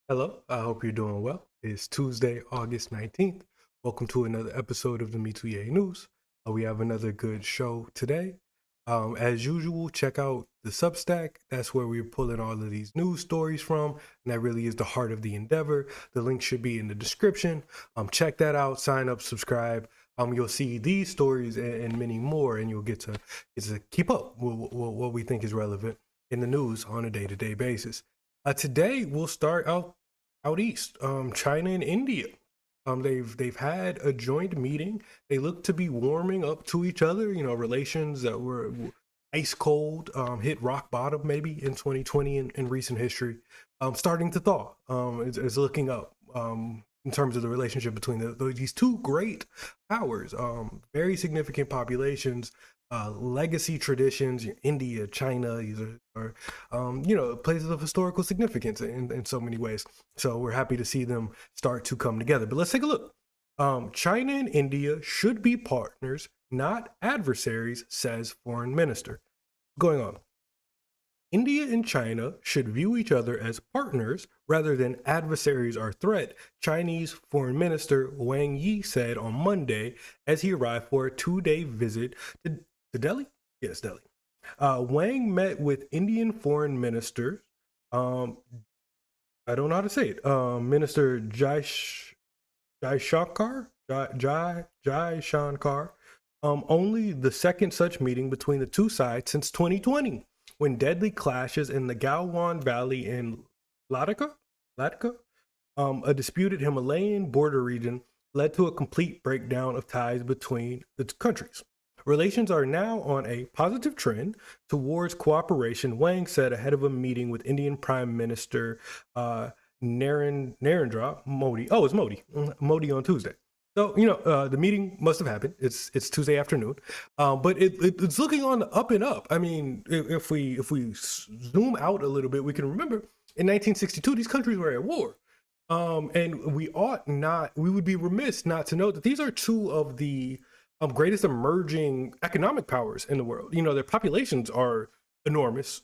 Hello, I hope you're doing well. It's Tuesday, August 19th. Welcome to another episode of the Mituye News. We have another good show today. As usual, check out the Substack. That's where we're pulling all of these news stories from, and that really is the heart of the endeavor. The link should be in the description. Check that out, sign up, subscribe. You'll see these stories and many more, and you'll get to keep up with what we think is relevant in the news on a day-to-day basis. Today we'll start out east, China and India. They've had a joint meeting. They look to be warming up to each other. You know, relations that were ice cold, hit rock bottom maybe in 2020 in recent history, starting to thaw. It's looking up in terms of the relationship between these two great powers. Very significant populations, legacy traditions. India, China, these are places of historical significance in so many ways. So we're happy to see them start to come together. But let's take a look. China and India should be partners, not adversaries, says foreign minister. What's going on? India and China should view each other as partners rather than adversaries or threat, Chinese Foreign Minister Wang Yi said on Monday as he arrived for a two-day visit to Delhi. Yes, Delhi. Wang met with Indian Foreign Minister, um, I don't know how to say it, Minister Jai Shankar, Jai Shankar, only the second such meeting between the two sides since 2020, when deadly clashes in the Galwan Valley in Ladakh, a disputed Himalayan border region, led to a complete breakdown of ties between the countries. Relations are now on a positive trend towards cooperation, Wang said ahead of a meeting with Indian Prime Minister Narendra Modi. Oh, it's Modi. Modi on Tuesday. So the meeting must have happened. It's Tuesday afternoon, but it's looking on the up and up. I mean, if we zoom out a little bit, we can remember in 1962 these countries were at war, and we would be remiss not to note that these are two of the greatest emerging economic powers in the world. You know, their populations are enormous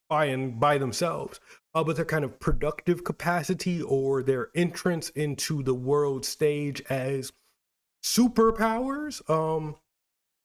by themselves, but their kind of productive capacity or their entrance into the world stage as superpowers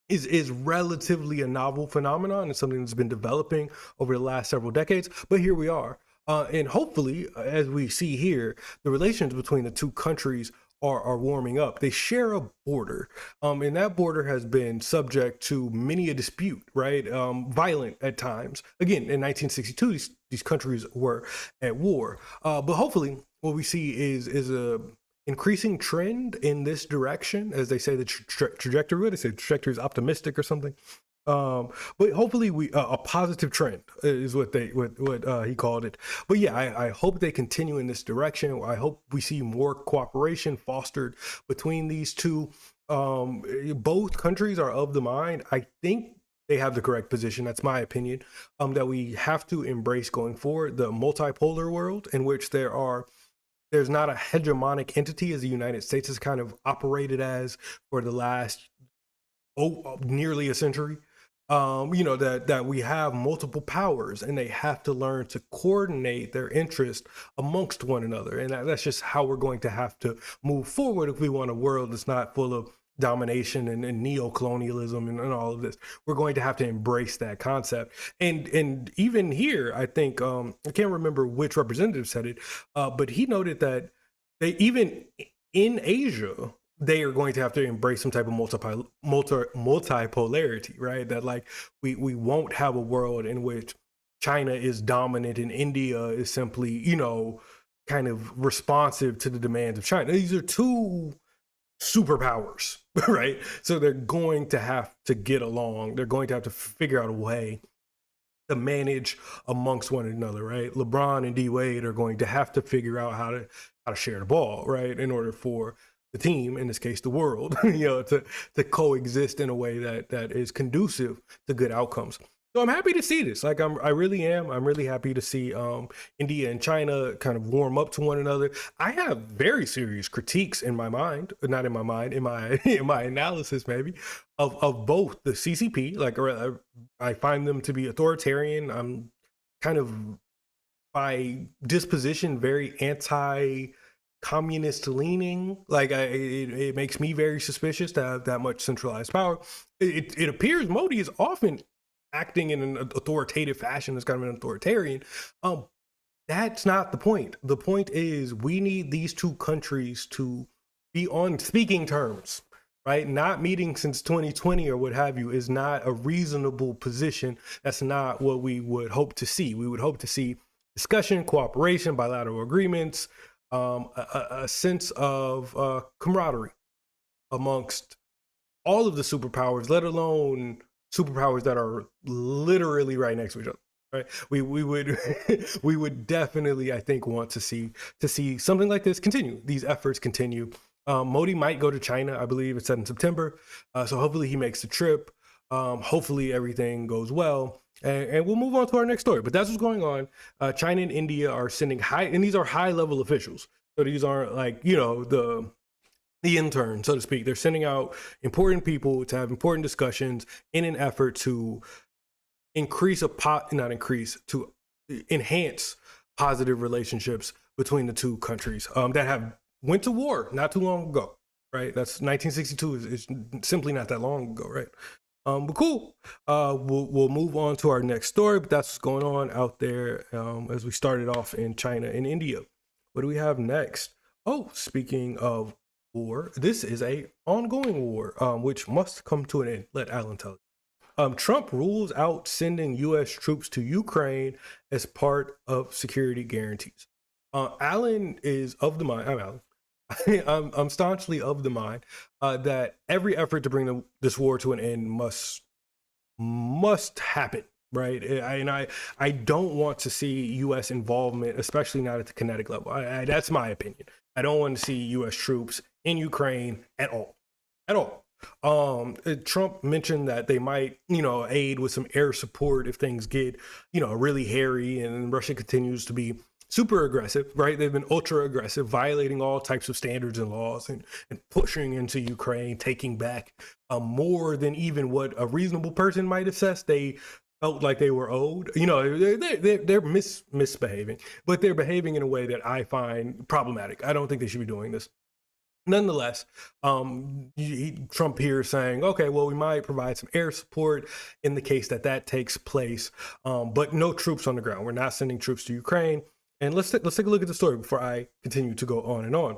is relatively a novel phenomenon. It's something that's been developing over the last several decades, but here we are. And hopefully, as we see here, the relations between the two countries are warming up. They share a border, and that border has been subject to many a dispute, right? Violent at times. Again, in 1962, these countries were at war. But hopefully, what we see is a increasing trend in this direction. As they say, the trajectory. What do they say? The trajectory is optimistic or something. But hopefully we a positive trend is what he called it. But yeah, I hope they continue in this direction. I hope we see more cooperation fostered between these two. Both countries are of the mind. I think they have the correct position. That's my opinion. That we have to embrace going forward the multipolar world in which there's not a hegemonic entity as the United States has kind of operated as for the last nearly a century. That we have multiple powers and they have to learn to coordinate their interest amongst one another, and that's just how we're going to have to move forward if we want a world that's not full of domination and neo-colonialism and all of this. We're going to have to embrace that concept, and even here I think I can't remember which representative said it, but he noted that they even in Asia they are going to have to embrace some type of multipolarity, right? That like we won't have a world in which China is dominant and India is simply, kind of responsive to the demands of China. These are two superpowers, right? So they're going to have to get along. They're going to have to figure out a way to manage amongst one another, right? LeBron and D Wade are going to have to figure out how to share the ball, right, in order for the team, in this case the world, to coexist in a way that is conducive to good outcomes. So I'm happy to see this. Like I really am. I'm really happy to see India and China kind of warm up to one another. I have very serious critiques in my mind, not in my mind, in my in my analysis maybe of both the CCP. Like I find them to be authoritarian. I'm kind of by disposition very anti-communist leaning. Like it makes me very suspicious to have that much centralized power. It appears Modi is often acting in an authoritative fashion, as kind of an authoritarian. That's not the point. The point is we need these two countries to be on speaking terms, right? Not meeting since 2020 or what have you is not a reasonable position. That's not what we would hope to see. We would hope to see discussion, cooperation, bilateral agreements, a sense of camaraderie amongst all of the superpowers, let alone superpowers that are literally right next to each other. Right. We would we would definitely, I think, want to see something like this continue. These efforts continue. Modi might go to China. I believe it's set in September. So hopefully he makes the trip. Hopefully everything goes well. And we'll move on to our next story. But that's what's going on. China and India are sending and these are high level officials. So these aren't like, the intern, so to speak. They're sending out important people to have important discussions in an effort to enhance positive relationships between the two countries that have went to war not too long ago, right? That's 1962 is simply not that long ago, right? But cool. We'll move on to our next story, but that's what's going on out there as we started off in China and India. What do we have next? Oh, speaking of war, this is a ongoing war, which must come to an end. Let Alan tell you. Trump rules out sending U.S. troops to Ukraine as part of security guarantees. Alan is of the mind. I'm Alan. I'm staunchly of the mind that every effort to bring this war to an end must happen, right? I don't want to see U.S. involvement, especially not at the kinetic level. That's my opinion. I don't want to see U.S. troops in Ukraine at all. Trump mentioned that they might, aid with some air support if things get, really hairy and Russia continues to be super aggressive, right? They've been ultra aggressive, violating all types of standards and laws and pushing into Ukraine, taking back more than even what a reasonable person might assess they felt like they were owed. They're misbehaving, but they're behaving in a way that I find problematic. I don't think they should be doing this. Nonetheless, Trump here is saying, okay, well, we might provide some air support in the case that takes place, but no troops on the ground. We're not sending troops to Ukraine. And let's take a look at the story before I continue to go on and on.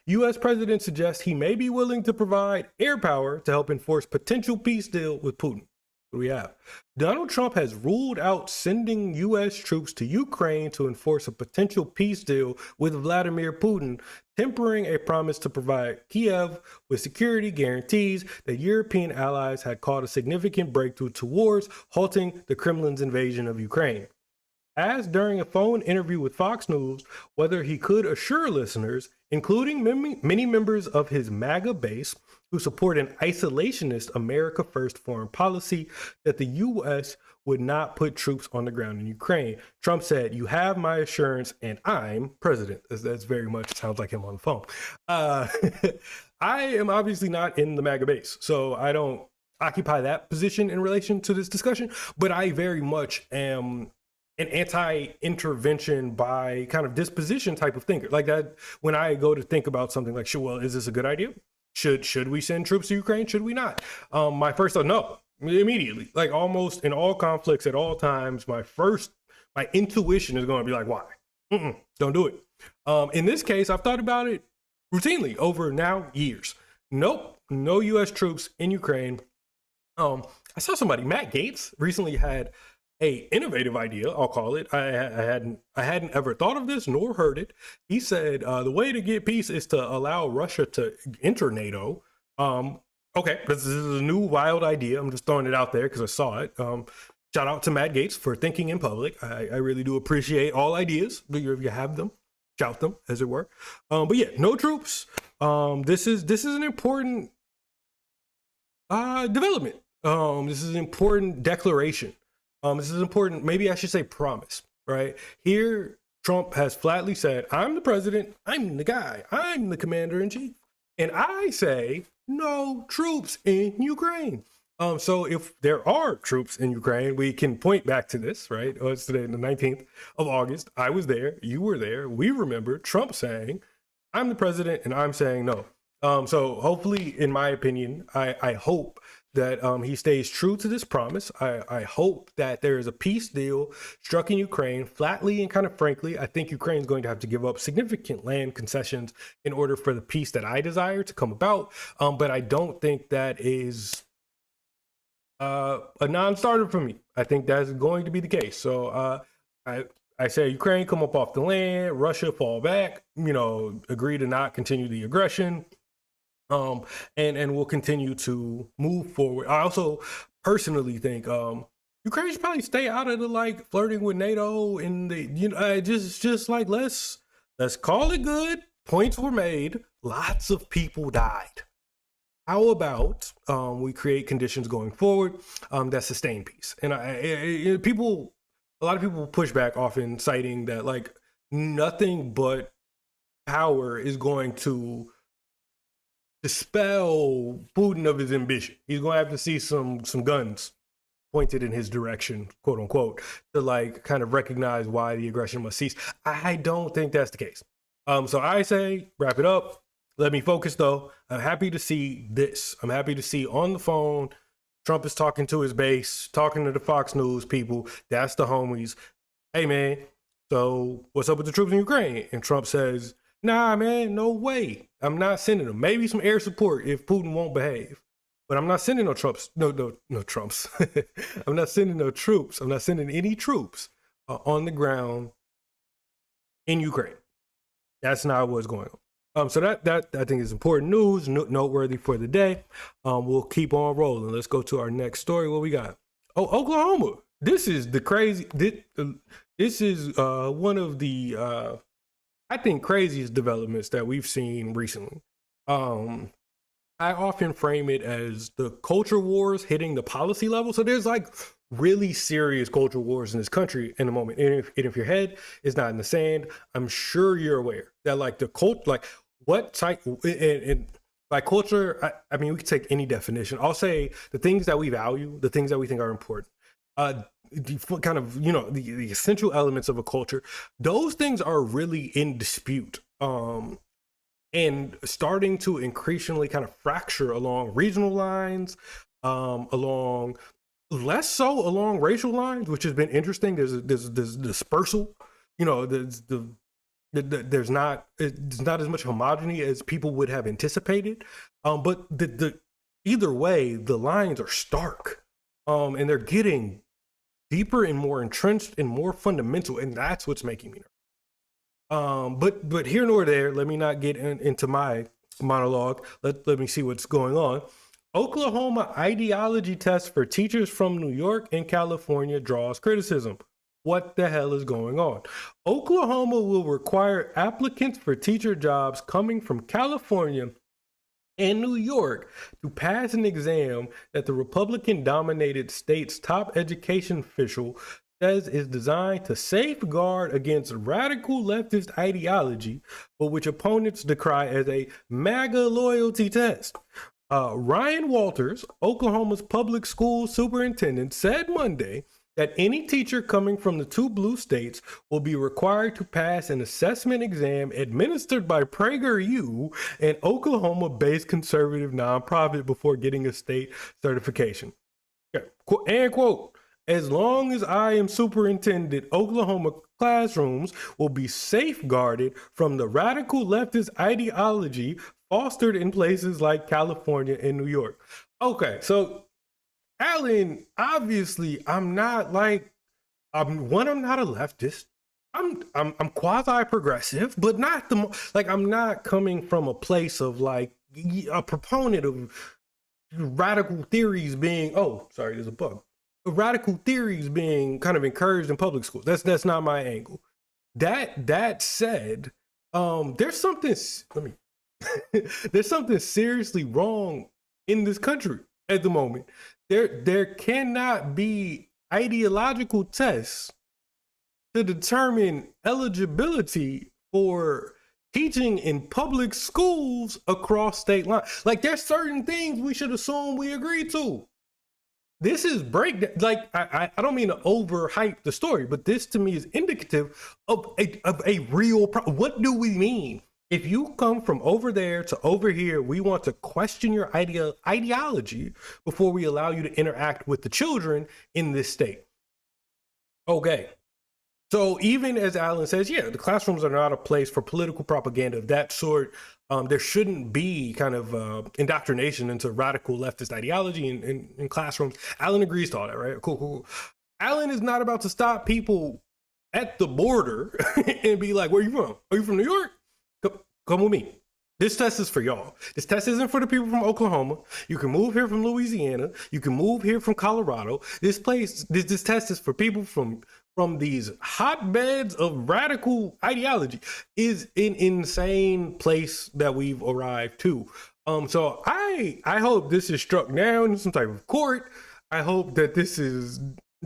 U.S. president suggests he may be willing to provide air power to help enforce potential peace deal with Putin. What do we have? Donald Trump has ruled out sending U.S. troops to Ukraine to enforce a potential peace deal with Vladimir Putin, tempering a promise to provide Kiev with security guarantees that European allies had called a significant breakthrough towards halting the Kremlin's invasion of Ukraine. Asked during a phone interview with Fox News whether he could assure listeners, including many members of his MAGA base who support an isolationist America First foreign policy, that the U.S. would not put troops on the ground in Ukraine, Trump said, "You have my assurance and I'm president." That's very much sounds like him on the phone. I am obviously not in the MAGA base, so I don't occupy that position in relation to this discussion, but I very much am an anti-intervention by kind of disposition type of thinker. Like that, when I go to think about something like, well, is this a good idea? Should we send troops to Ukraine? Should we not? My first thought, no, immediately. Like almost in all conflicts at all times, my intuition is going to be like, why? Don't do it. In this case, I've thought about it routinely over now years. Nope, no U.S. troops in Ukraine. I saw somebody, Matt Gaetz, recently had a innovative idea, I'll call it. I hadn't ever thought of this nor heard it. He said the way to get peace is to allow Russia to enter NATO. Okay, this is a new wild idea. I'm just throwing it out there because I saw it. Shout out to Matt Gaetz for thinking in public. I really do appreciate all ideas. If you have them, shout them, as it were. But yeah, no troops. This is an important development. This is an important declaration. This is important, maybe I should say promise, right? Here, Trump has flatly said, I'm the president, I'm the guy, I'm the commander in chief. And I say, no troops in Ukraine. So if there are troops in Ukraine, we can point back to this, right? Oh, it's today, the 19th of August. I was there. You were there. We remember Trump saying, I'm the president and I'm saying no. So hopefully, in my opinion, I hope that he stays true to this promise. I hope that there is a peace deal struck in Ukraine flatly and kind of frankly. I think Ukraine is going to have to give up significant land concessions in order for the peace that I desire to come about. But I don't think that is a non-starter for me. I think that's going to be the case. So I say Ukraine come up off the land, Russia fall back, agree to not continue the aggression, and we'll continue to move forward. I also personally think Ukraine should probably stay out of the flirting with NATO and the just like let's call it good. Points were made. Lots of people died. How about we create conditions going forward that sustain peace? And a lot of people push back, often citing that nothing but power is going to dispel Putin of his ambition. He's going to have to see some guns pointed in his direction, quote unquote, to kind of recognize why the aggression must cease. I don't think that's the case. So I say wrap it up. Let me focus though. I'm happy to see this. I'm happy to see on the phone, Trump is talking to his base, talking to the Fox News people. That's the homies. Hey man, so what's up with the troops in Ukraine? And Trump says, nah man, no way. I'm not sending them. Maybe some air support if Putin won't behave. But I'm not sending no troops. No trumps. I'm not sending no troops. I'm not sending any troops on the ground in Ukraine. That's not what's going on. So that I think is important news, noteworthy for the day. We'll keep on rolling. Let's go to our next story. What we got? Oh, Oklahoma. This is the crazy. This is one of the I think craziest developments that we've seen recently. I often frame it as the culture wars hitting the policy level. So there's really serious culture wars in this country in the moment. And if your head is not in the sand, I'm sure you're aware that the cult, what type and culture, I mean, we can take any definition. I'll say the things that we value, the things that we think are important, kind of, the essential elements of a culture, those things are really in dispute. And starting to increasingly kind of fracture along regional lines, along less so along racial lines, which has been interesting. There's dispersal, there's not as much homogeny as people would have anticipated. But either way, the lines are stark, and they're getting deeper and more entrenched and more fundamental, and that's what's making me nervous. But here nor there, let me not get into my monologue. Let me see what's going on. Oklahoma ideology test for teachers from New York and California draws criticism. What the hell is going on? Oklahoma will require applicants for teacher jobs coming from California and New York to pass an exam that the Republican-dominated state's top education official says is designed to safeguard against radical leftist ideology, but which opponents decry as a MAGA loyalty test. Ryan Walters, Oklahoma's public school superintendent, said Monday that any teacher coming from the two blue states will be required to pass an assessment exam administered by PragerU, an Oklahoma-based conservative nonprofit, before getting a state certification. And quote, as long as I am superintendent, Oklahoma classrooms will be safeguarded from the radical leftist ideology fostered in places like California and New York. Okay, so Alan, obviously, I'm not I'm not a leftist. I'm quasi-progressive, but not I'm not coming from a place of a proponent of radical theories being, there's a bug. Radical theories being kind of encouraged in public schools. That's not my angle. That said, there's something there's something seriously wrong in this country at the moment. There cannot be ideological tests to determine eligibility for teaching in public schools across state lines. There's certain things we should assume we agree to. this is break, like I don't mean to overhype the story, but this to me is indicative of a real problem. What do we mean? If you come from over there to over here, we want to question your ideology before we allow you to interact with the children in this state. Okay. So even as Alan says, yeah, the classrooms are not a place for political propaganda of that sort. There shouldn't be kind of indoctrination into radical leftist ideology in classrooms. Alan agrees to all that, right? Cool. Alan is not about to stop people at the border and be like, where are you from? Are you from New York? Come with me. This test is for y'all. This test isn't for the people from Oklahoma. You can move here from Louisiana. You can move here from Colorado. This test is for people from these hotbeds of radical ideology. Is an insane place that we've arrived to. So I hope this is struck down in some type of court. I hope that this is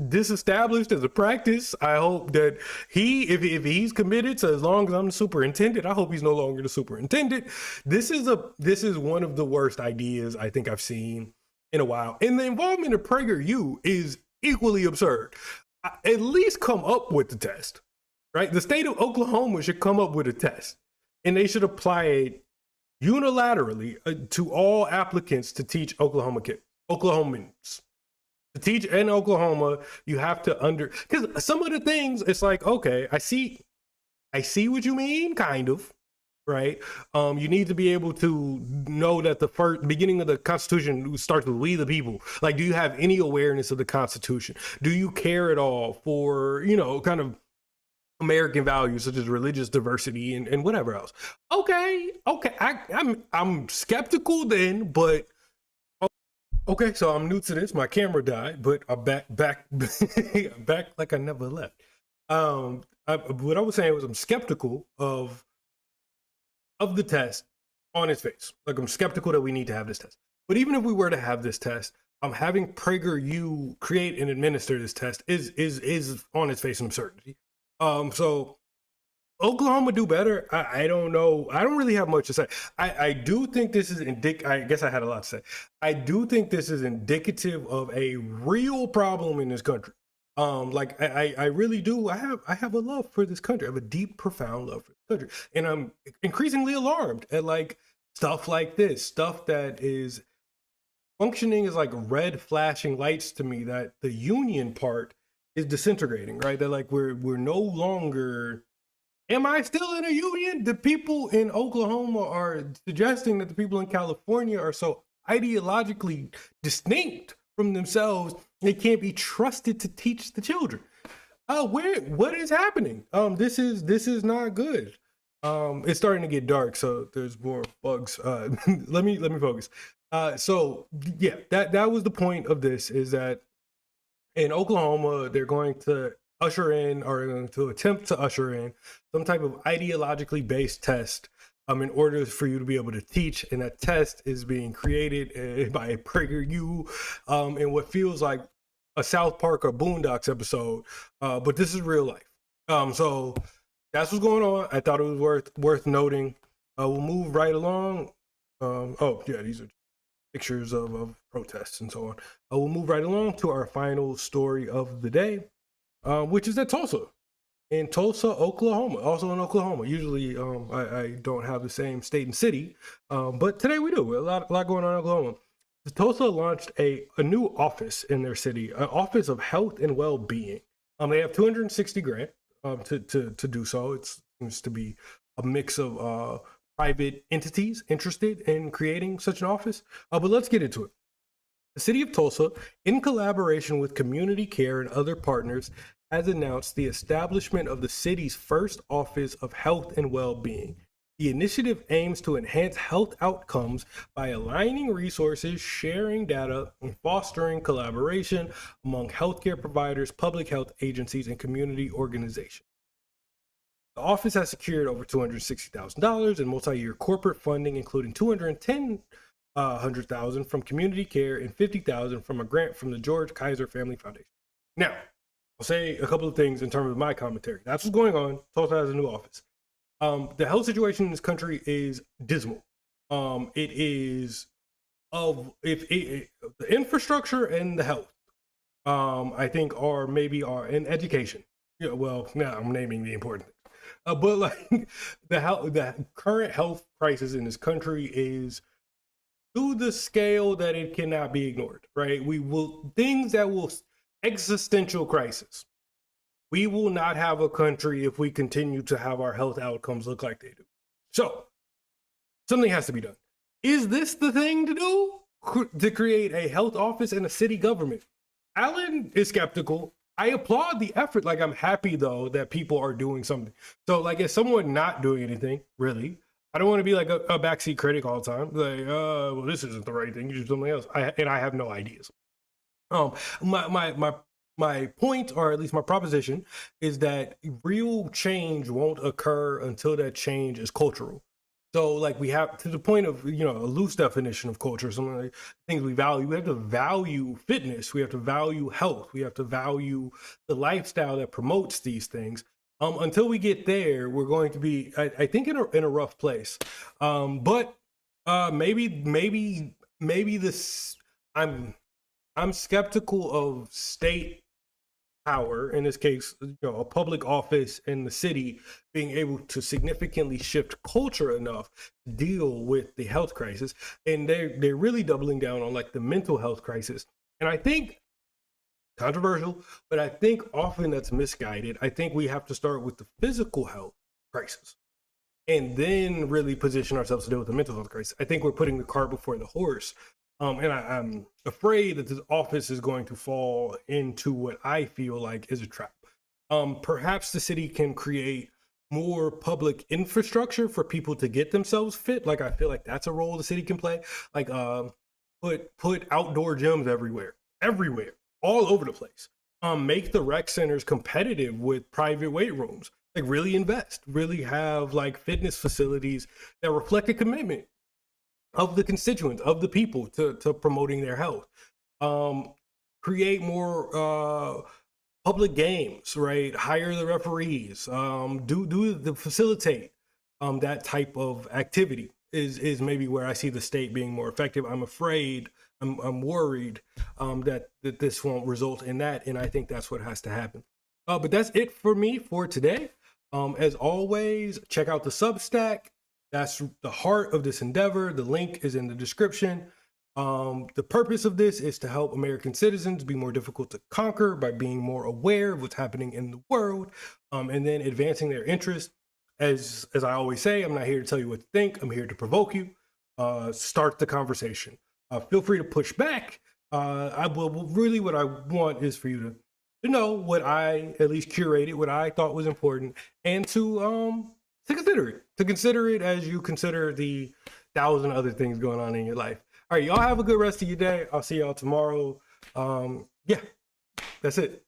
disestablished as a practice. I hope that if he's committed to, as long as I'm the superintendent, I hope he's no longer the superintendent. This is one of the worst ideas I think I've seen in a while. And the involvement of PragerU is equally absurd. At least come up with the test, right? The state of Oklahoma should come up with a test, and they should apply it unilaterally to all applicants to teach Oklahomans. To teach in Oklahoma, you have to because some of the things, it's like, okay, I see what you mean, kind of, right? You need to be able to know that the first beginning of the Constitution starts with "we the people." Like, do you have any awareness of the Constitution? Do you care at all for, kind of American values such as religious diversity and whatever else? Okay, I'm skeptical then, but. Okay, so I'm new to this. My camera died, but I'm back like I never left. What I was saying was I'm skeptical of the test on its face. Like, I'm skeptical that we need to have this test. But even if we were to have this test, having PragerU create and administer this test is on its face an absurdity. So Oklahoma do better. I don't know. I don't really have much to say. I do think this is I guess I had a lot to say. I do think this is indicative of a real problem in this country. I really do. I have a love for this country. I have a deep, profound love for this country, and I'm increasingly alarmed at stuff like this, stuff that is functioning as red flashing lights to me that the union part is disintegrating. Right? That we're no longer. Am I still in a union? The people in Oklahoma are suggesting that the people in California are so ideologically distinct from themselves, they can't be trusted to teach the children. What is happening? This is not good. It's starting to get dark, so there's more bugs. Let me focus. So yeah, that was the point of this, is that in Oklahoma, they're going to attempt to usher in some type of ideologically based test in order for you to be able to teach, and that test is being created by PragerU in what feels like a South Park or Boondocks episode, but this is real life. So that's what's going on. I thought it was worth noting. We'll move right along. Oh yeah, these are pictures of protests and so on. We'll move right along to our final story of the day, which is at Tulsa. In Tulsa, Oklahoma, also in Oklahoma. Usually I don't have the same state and city, but today we do. A lot going on in Oklahoma. Tulsa launched a new office in their city, an Office of Health and Well-Being. They have 260 grant to do so. It seems to be a mix of private entities interested in creating such an office. But let's get into it. The city of Tulsa, in collaboration with community care and other partners, has announced the establishment of the city's first Office of Health and Well-Being. The initiative aims to enhance health outcomes by aligning resources, sharing data, and fostering collaboration among healthcare providers, public health agencies, and community organizations. The office has secured over $260,000 in multi-year corporate funding, including $210,000 from community care and $50,000 from a grant from the George Kaiser Family Foundation. Now, I'll say a couple of things in terms of my commentary. That's what's going on. Tulsa has a new office. The health situation in this country is dismal. It is the infrastructure and the health I think are in education. Yeah, well, now I'm naming the important things. But like the current health crisis in this country is to the scale that it cannot be ignored, right? We will things that will existential crisis. We will not have a country if we continue to have our health outcomes look like they do. So something has to be done. Is this the thing to do? To create a health office and a city government? Alan is skeptical. I applaud the effort. Like, I'm happy though that people are doing something. So, like, if someone not doing anything, really, I don't want to be like a backseat critic all the time. Like, well, this isn't the right thing. You do something else. I have no ideas. Um, my point, or at least my proposition, is that real change won't occur until that change is cultural. So, like, we have to the point of, a loose definition of culture, something like things we value. We have to value fitness. We have to value health. We have to value the lifestyle that promotes these things. Until we get there, we're going to be, I think, in a rough place. But maybe this. I'm skeptical of state power, in this case, a public office in the city, being able to significantly shift culture enough to deal with the health crisis. And they're really doubling down on like the mental health crisis. And I think, controversial, but I think often that's misguided. I think we have to start with the physical health crisis and then really position ourselves to deal with the mental health crisis. I think we're putting the cart before the horse. And I'm afraid that this office is going to fall into what I feel like is a trap. Perhaps the city can create more public infrastructure for people to get themselves fit. Like, I feel like that's a role the city can play. Like, put outdoor gyms everywhere, all over the place. Make the rec centers competitive with private weight rooms. Like, really invest, really have like fitness facilities that reflect a commitment of the constituents, of the people, to promoting their health. Create more public games, right? Hire the referees. Do the facilitate that type of activity is maybe where I see the state being more effective. I'm afraid, I'm worried that this won't result in that, and I think that's what has to happen. But that's it for me for today. As always, check out the Substack. That's the heart of this endeavor. The link is in the description. The purpose of this is to help American citizens be more difficult to conquer by being more aware of what's happening in the world, and then advancing their interests. As I always say, I'm not here to tell you what to think. I'm here to provoke you. Start the conversation. Feel free to push back. I will really, what I want is for you to know what I at least curated, what I thought was important, and to consider it as you consider the 1,000 other things going on in your life. All right, y'all have a good rest of your day. I'll see y'all tomorrow. Yeah, that's it.